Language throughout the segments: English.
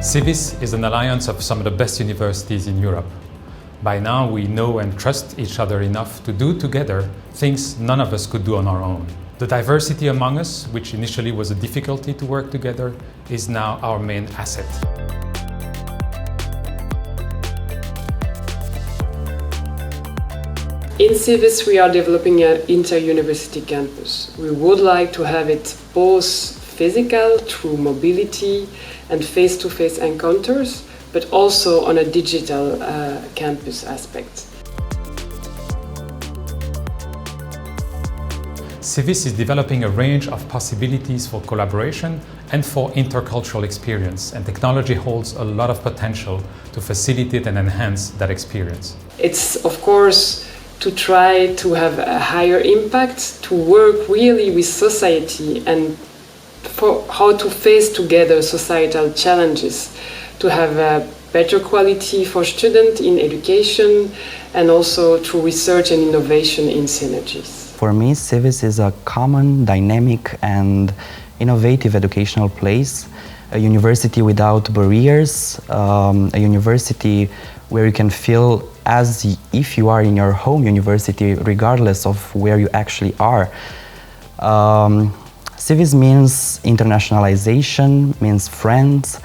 Civis is an alliance of some of the best universities in Europe. By now we know and trust each other enough to do together things none of us could do on our own. The diversity among us, which initially was a difficulty to work together, is now our main asset. In Civis, we are developing an inter-university campus. We would like to have it both physical, through mobility and face-to-face encounters, but also on a digital campus aspect. Civis is developing a range of possibilities for collaboration and for intercultural experience, and technology holds a lot of potential to facilitate and enhance that experience. It's, of course, to try to have a higher impact, to work really with society and for how to face together societal challenges, to have a better quality for students in education and also through research and innovation in synergies. For me, Civis is a common, dynamic and innovative educational place, a university without barriers, a university where you can feel as if you are in your home university, regardless of where you actually are. Civis means internationalization, means friends,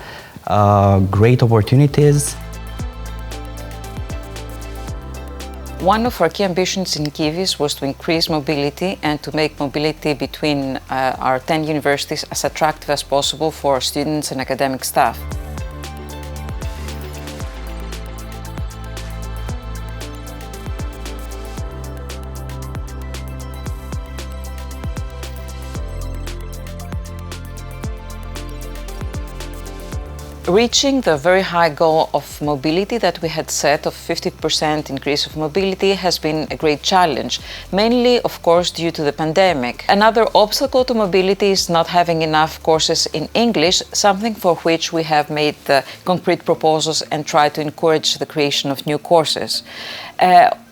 great opportunities. One of our key ambitions in Civis was to increase mobility and to make mobility between our 10 universities as attractive as possible for students and academic staff. Reaching the very high goal of mobility that we had set of 50% increase of mobility has been a great challenge, mainly, of course, due to the pandemic. Another obstacle to mobility is not having enough courses in English, something for which we have made concrete proposals and tried to encourage the creation of new courses.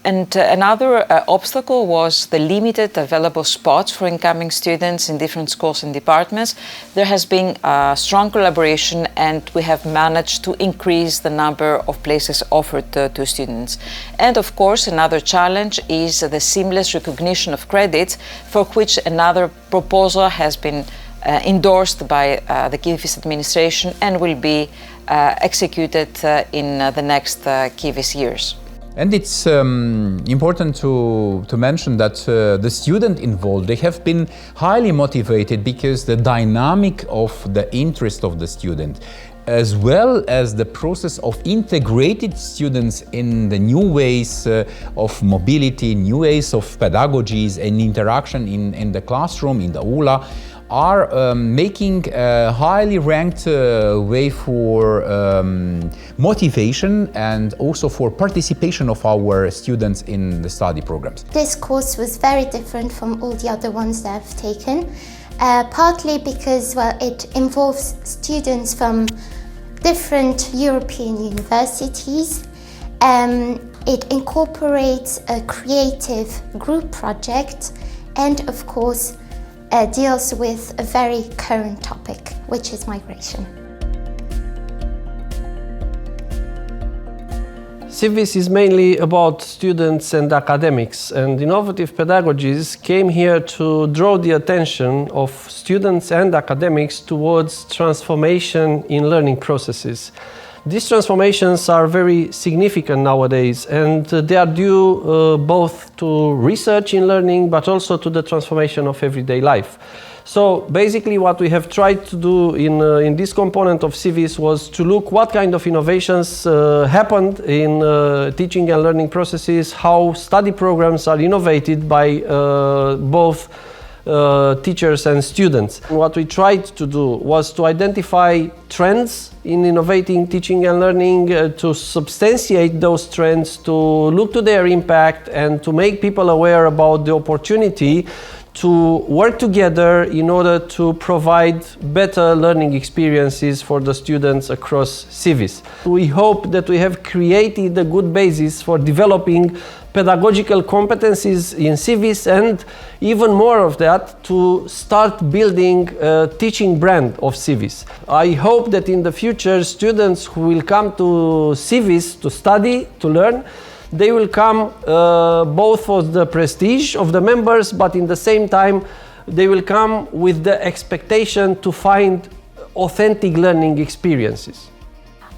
Another obstacle was the limited available spots for incoming students in different schools and departments. There has been strong collaboration and we have managed to increase the number of places offered to students. And of course, another challenge is the seamless recognition of credits, for which another proposal has been endorsed by the Civis administration and will be executed in the next Civis years. And it's important to mention that the students involved, they have been highly motivated because the dynamic of the interest of the student, as well as the process of integrated students in the new ways of mobility, new ways of pedagogies and interaction in the classroom, in the aula, are making a highly ranked way for motivation and also for participation of our students in the study programs. This course was very different from all the other ones that I've taken, partly because, well, it involves students from different European universities. It incorporates a creative group project and, of course, deals with a very current topic, which is migration. Civis is mainly about students and academics, and innovative pedagogies came here to draw the attention of students and academics towards transformation in learning processes. These transformations are very significant nowadays, and they are due both to research in learning but also to the transformation of everyday life. So basically what we have tried to do in this component of Civis was to look what kind of innovations happened in teaching and learning processes, how study programs are innovated by both teachers and students. What we tried to do was to identify trends in innovating teaching and learning, to substantiate those trends, to look to their impact and to make people aware about the opportunity to work together in order to provide better learning experiences for the students across Civis. We hope that we have created a good basis for developing pedagogical competencies in Civis, and even more of that, to start building a teaching brand of Civis. I hope that in the future students who will come to Civis to study, to learn, they will come both for the prestige of the members, but in the same time they will come with the expectation to find authentic learning experiences.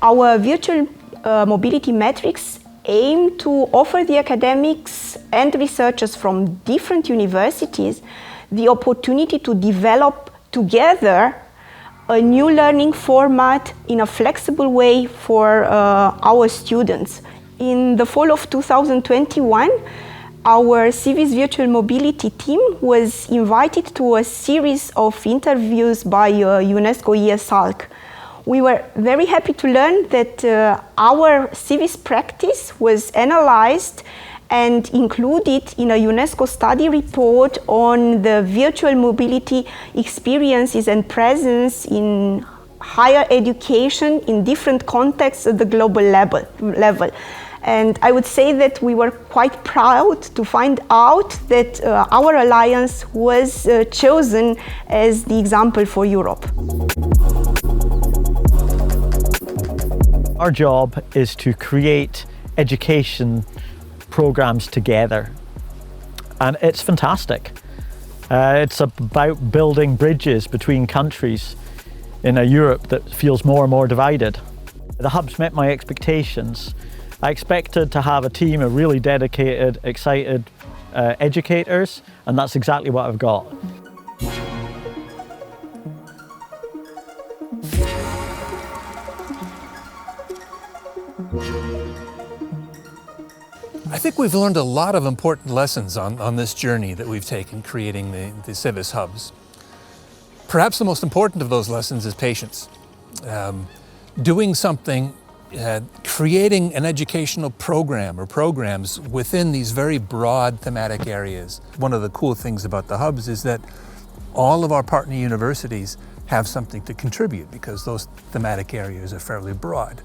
Our virtual mobility metrics aim to offer the academics and researchers from different universities the opportunity to develop together a new learning format in a flexible way for our students. In the fall of 2021, our Civis Virtual Mobility team was invited to a series of interviews by UNESCO ESALC. We were very happy to learn that our Civis practice was analyzed and included in a UNESCO study report on the virtual mobility experiences and presence in higher education in different contexts at the global level. And I would say that we were quite proud to find out that our alliance was chosen as the example for Europe. Our job is to create education programs together, and it's fantastic. It's about building bridges between countries in a Europe that feels more and more divided. The hubs met my expectations. I expected to have a team of really dedicated, excited educators, and that's exactly what I've got. I think we've learned a lot of important lessons on this journey that we've taken creating the Civis hubs. Perhaps the most important of those lessons is patience. Doing something, creating an educational program or programs within these very broad thematic areas. One of the cool things about the hubs is that all of our partner universities have something to contribute because those thematic areas are fairly broad.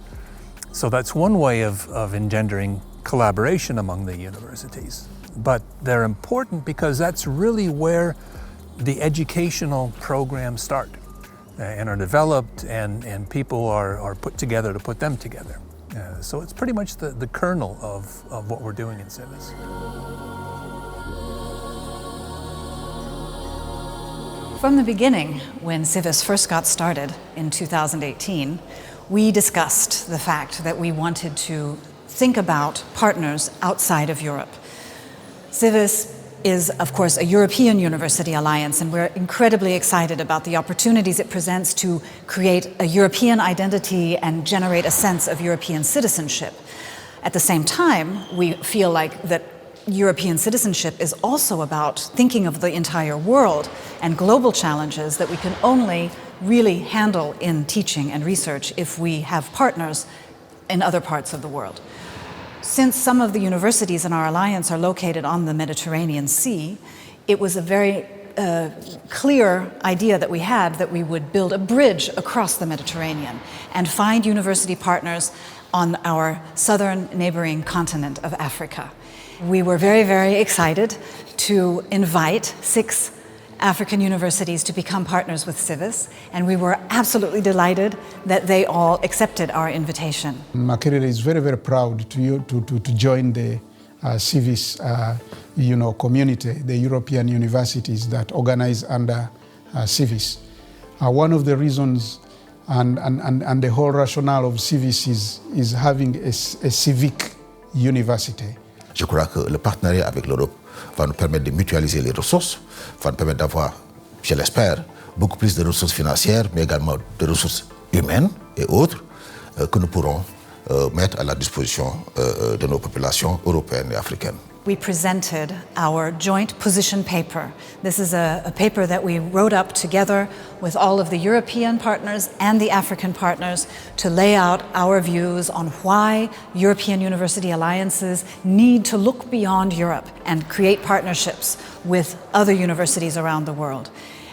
So that's one way of engendering collaboration among the universities. But they're important because that's really where the educational programs start and are developed, and people are put together to put them together. So it's pretty much the kernel of what we're doing in Civis. From the beginning, when Civis first got started in 2018, we discussed the fact that we wanted to think about partners outside of Europe. Civis is, of course, a European University Alliance, and we're incredibly excited about the opportunities it presents to create a European identity and generate a sense of European citizenship. At the same time, we feel like that European citizenship is also about thinking of the entire world and global challenges that we can only really handle in teaching and research if we have partners in other parts of the world. Since some of the universities in our alliance are located on the Mediterranean Sea, it was a very clear idea that we had that we would build a bridge across the Mediterranean and find university partners on our southern neighboring continent of Africa. We were very, very excited to invite 6 African universities to become partners with Civis, and we were absolutely delighted that they all accepted our invitation. Makerere is very, very proud to join the Civis community, the European universities that organize under Civis. One of the reasons and the whole rationale of Civis is having a civic university. Je crois que le partenariat avec l'Europe va nous permettre de mutualiser les ressources, va nous permettre d'avoir, je l'espère, beaucoup plus de ressources financières, mais également de ressources humaines et autres que nous pourrons mettre à la disposition de nos populations européennes et africaines. we presented our joint position paper. This is a paper that we wrote up together with all of the European partners and the African partners to lay out our views on why European University Alliances need to look beyond Europe and create partnerships with other universities around the world.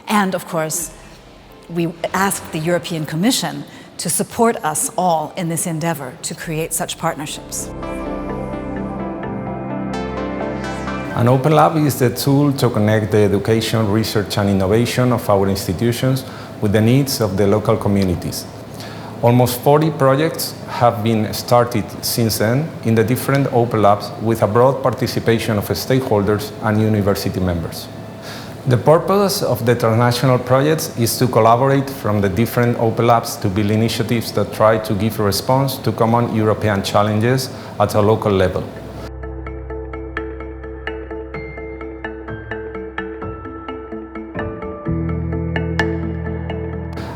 And of course, we asked the European Commission to support us all in this endeavor to create such partnerships. An open lab is the tool to connect the education, research and innovation of our institutions with the needs of the local communities. Almost 40 projects have been started since then in the different open labs with a broad participation of stakeholders and university members. The purpose of the transnational projects is to collaborate from the different open labs to build initiatives that try to give a response to common European challenges at a local level.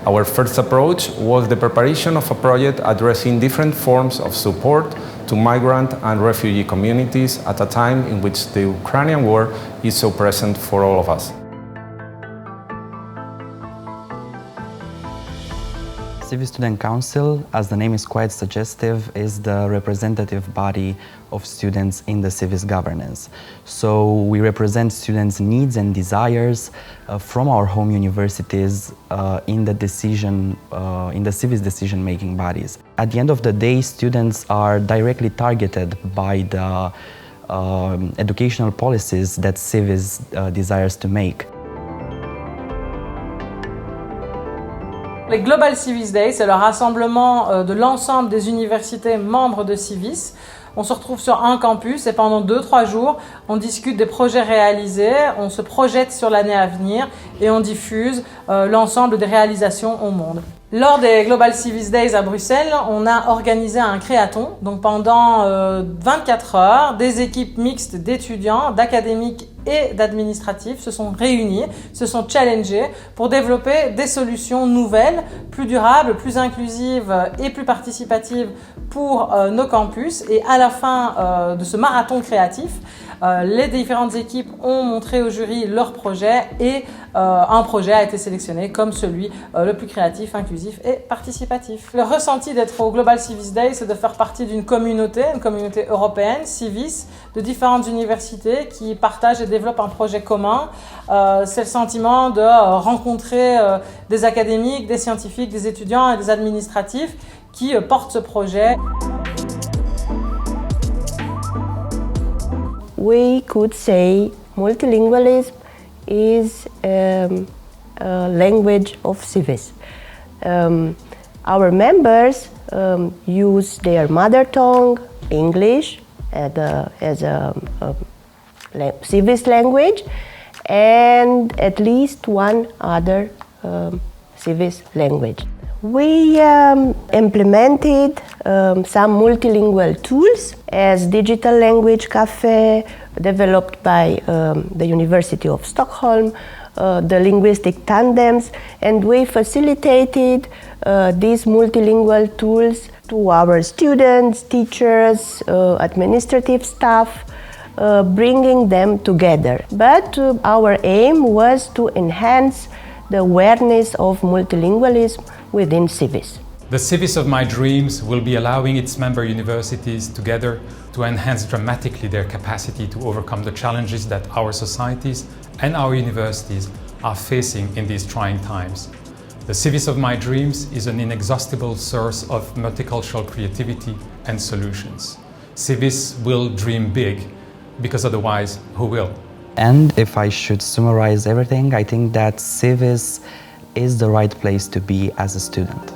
Our first approach was the preparation of a project addressing different forms of support to migrant and refugee communities at a time in which the Ukrainian war is so present for all of us. Civic Student Council, as the name is quite suggestive, is the representative body of students in the Civis governance. So we represent students' needs and desires from our home universities in the Civis decision-making bodies. At the end of the day, students are directly targeted by the educational policies that Civis desires to make. Les Global Civis Days, c'est le rassemblement de l'ensemble des universités membres de Civis. On se retrouve sur un campus et pendant 2-3 jours, on discute des projets réalisés, on se projette sur l'année à venir et on diffuse l'ensemble des réalisations au monde. Lors des Global Civis Days à Bruxelles, on a organisé un créathon. Donc pendant 24 heures, des équipes mixtes d'étudiants, d'académiques et d'administratifs se sont réunis, se sont challengés pour développer des solutions nouvelles, plus durables, plus inclusives et plus participatives pour nos campus. Et à la fin de ce marathon créatif, les différentes équipes ont montré au jury leur projet et un projet a été sélectionné comme celui le plus créatif, inclusif et participatif. Le ressenti d'être au Global Civis Day, c'est de faire partie d'une communauté européenne, Civis, de différentes universités qui partagent et développent un projet commun. C'est le sentiment de rencontrer des académiques, des scientifiques, des étudiants et des administratifs qui portent ce projet. We could say multilingualism is a language of Civis. Our members use their mother tongue, English, as a Civis language, and at least one other Civis language. We implemented some multilingual tools as digital language cafe developed by the University of Stockholm, the linguistic tandems, and we facilitated these multilingual tools to our students, teachers, administrative staff, bringing them together. But our aim was to enhance the awareness of multilingualism within Civis. The Civis of My Dreams will be allowing its member universities together to enhance dramatically their capacity to overcome the challenges that our societies and our universities are facing in these trying times. The Civis of My Dreams is an inexhaustible source of multicultural creativity and solutions. Civis will dream big, because otherwise, who will? And if I should summarize everything, I think that Civis is the right place to be as a student.